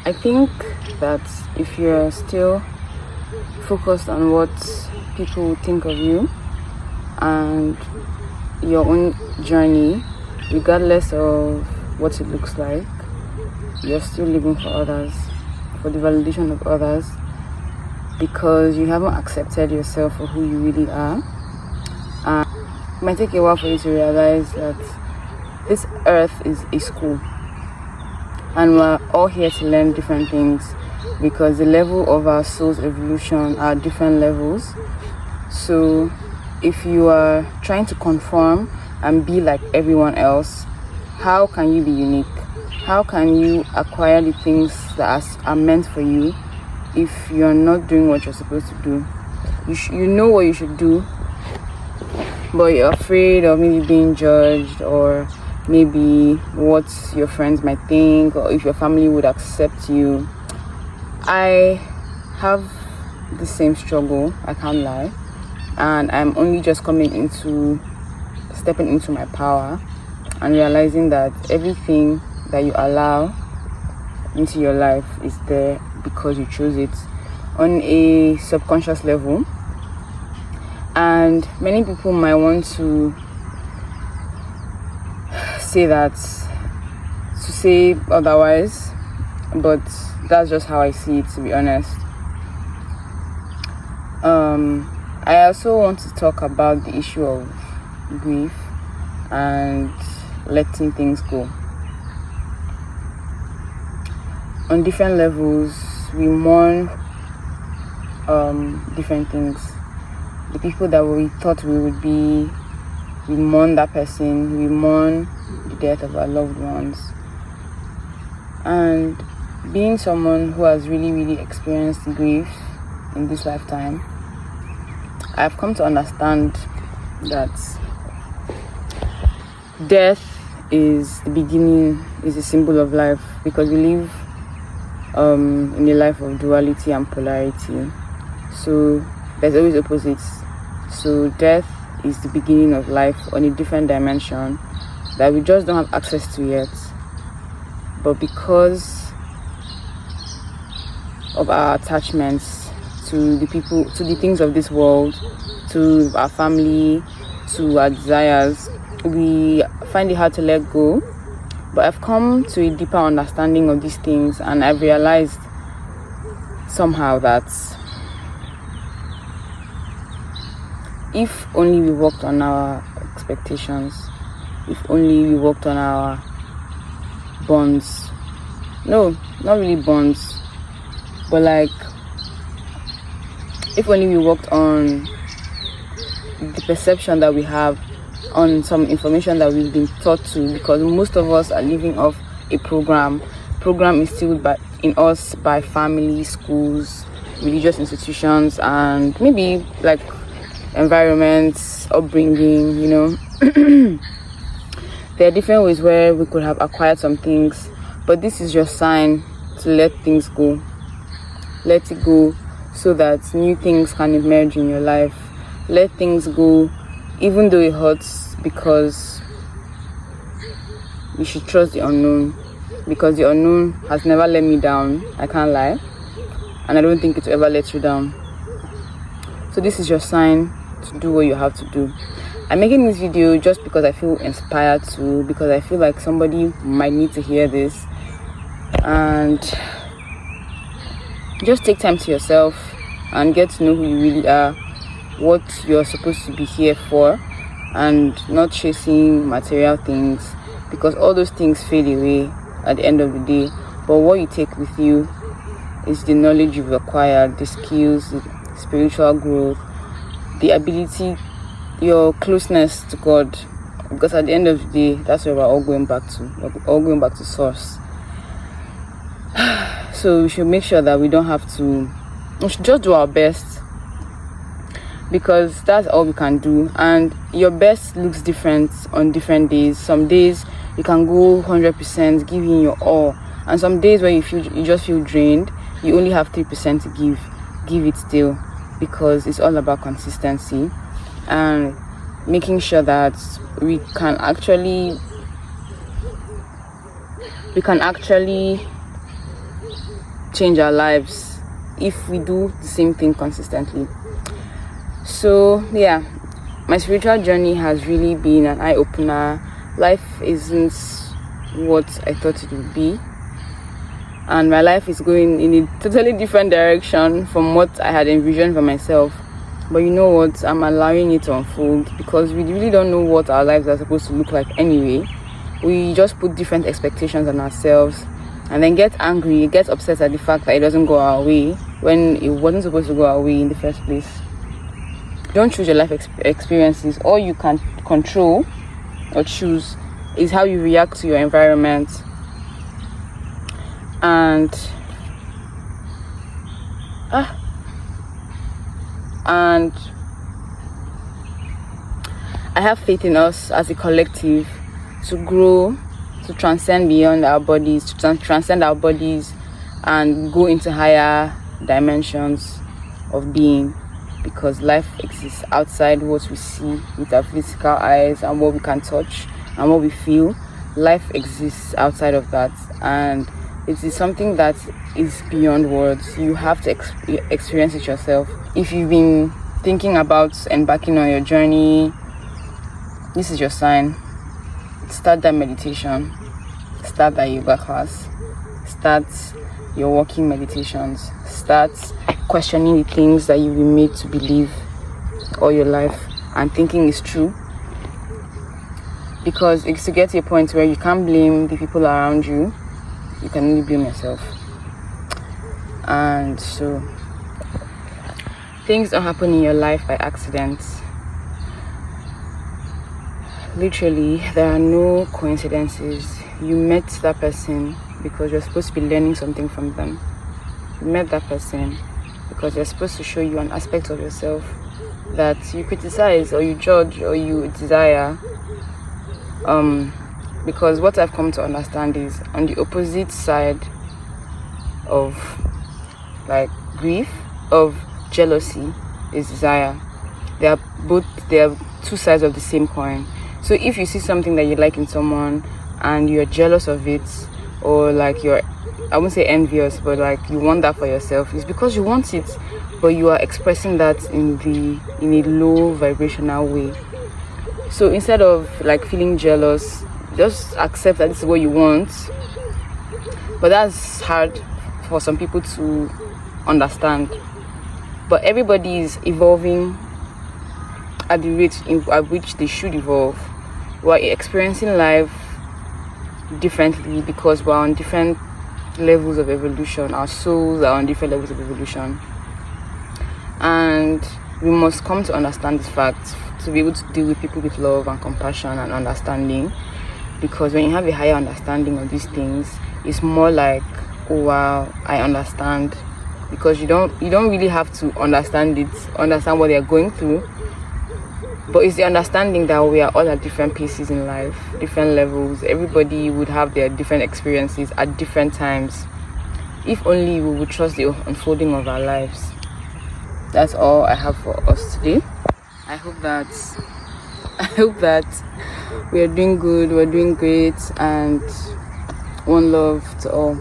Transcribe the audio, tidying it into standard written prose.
I think that if you're still focused on what people think of you and your own journey, regardless of what it looks like, you're still living for others, for the validation of others, because you haven't accepted yourself for who you really are. And it might take a while for you to realize that this earth is a school, and we're all here to learn different things, because the level of our soul's evolution are different levels. So if you are trying to conform and be like everyone else, how can you be unique? How can you acquire the things that are meant for you if you're not doing what you're supposed to do? You know what you should do, but you're afraid of maybe being judged, or maybe what your friends might think, or if your family would accept you. I have the same struggle, I can't lie, and I'm only just stepping into my power and realizing that everything that you allow into your life is there because you chose it on a subconscious level. And many people might want to say otherwise, but that's just how I see it, to be honest. I also want to talk about the issue of grief and letting things go. On different levels, we mourn different things. The people that we thought we would be, we mourn that person, we mourn the death of our loved ones. And being someone who has really, really experienced grief in this lifetime, I've come to understand that death is the beginning, is a symbol of life, because we live in a life of duality and polarity. So there's always opposites. So death is the beginning of life on a different dimension that we just don't have access to yet. But because of our attachments to the people, to the things of this world, to our family, to our desires, we find it hard to let go. But I've come to a deeper understanding of these things, and I've realized somehow that if only we worked on our expectations, if only we worked on our bonds, no, not really bonds, but like, if only we worked on the perception that we have on some information that we've been taught to, because most of us are living off a program instilled in us by family, schools, religious institutions, and maybe like environments, upbringing, you know. There are different ways where we could have acquired some things, but this is your sign to let things go. Let it go so that new things can emerge in your life. Let things go, even though it hurts, because you should trust the unknown, because the unknown has never let me down, I can't lie, and I don't think it will ever let you down. So this is your sign to do what you have to do. I'm making this video just because I feel inspired to, because I feel like somebody might need to hear this, and just take time to yourself and get to know who you really are, what you're supposed to be here for, and not chasing material things, because all those things fade away at the end of the day. But what you take with you is the knowledge you've acquired, the skills, the spiritual growth, the ability, your closeness to God, because at the end of the day, that's where we're all going back to. We're all going back to source. So we should make sure that we should just do our best, because that's all we can do. And your best looks different on different days. Some days you can go 100%, give in your all, and some days where you just feel drained, you only have 3% to give it still, because it's all about consistency and making sure that we can actually change our lives if we do the same thing consistently. So yeah, my spiritual journey has really been an eye-opener. Life isn't what I thought it would be, and my life is going in a totally different direction from what I had envisioned for myself. But you know what, I'm allowing it to unfold, because we really don't know what our lives are supposed to look like anyway. We just put different expectations on ourselves and then get angry, get upset at the fact that it doesn't go our way when it wasn't supposed to go our way in the first place. Don't choose your life experiences. All you can control or choose is how you react to your environment. And I have faith in us as a collective to grow, to transcend beyond our bodies, to transcend our bodies and go into higher dimensions of being, because life exists outside what we see with our physical eyes and what we can touch and what we feel. Life exists outside of that, and it is something that is beyond words. You have to experience it yourself. If you've been thinking about embarking on your journey, this is your sign. Start that meditation, start that yoga class, start your walking meditations, start questioning the things that you've been made to believe all your life and thinking is true. Because it's to get to a point where you can't blame the people around you, you can only blame yourself. And so things don't happen in your life by accident. Literally, there are no coincidences. You met that person because you're supposed to be learning something from them. You met that person because they're supposed to show you an aspect of yourself that you criticize or you judge or you desire. Because what I've come to understand is, on the opposite side of like grief, of jealousy, is desire. They are two sides of the same coin. So if you see something that you like in someone and you're jealous of it, or like I won't say envious, but like you want that for yourself, it's because you want it, but you are expressing that in a low vibrational way. So instead of like feeling jealous, just accept that this is what you want. But that's hard for some people to understand. But everybody is evolving at the rate at which they should evolve. We're experiencing life differently because we're on different levels of evolution. Our souls are on different levels of evolution, and we must come to understand this fact to be able to deal with people with love and compassion and understanding. Because when you have a higher understanding of these things, it's more like, oh wow, I understand. Because you don't really have to understand what they're going through, but it's the understanding that we are all at different paces in life, different levels. Everybody would have their different experiences at different times. If only we would trust the unfolding of our lives. That's all I have for us today. I hope that we are doing good, we're doing great, and one love to all.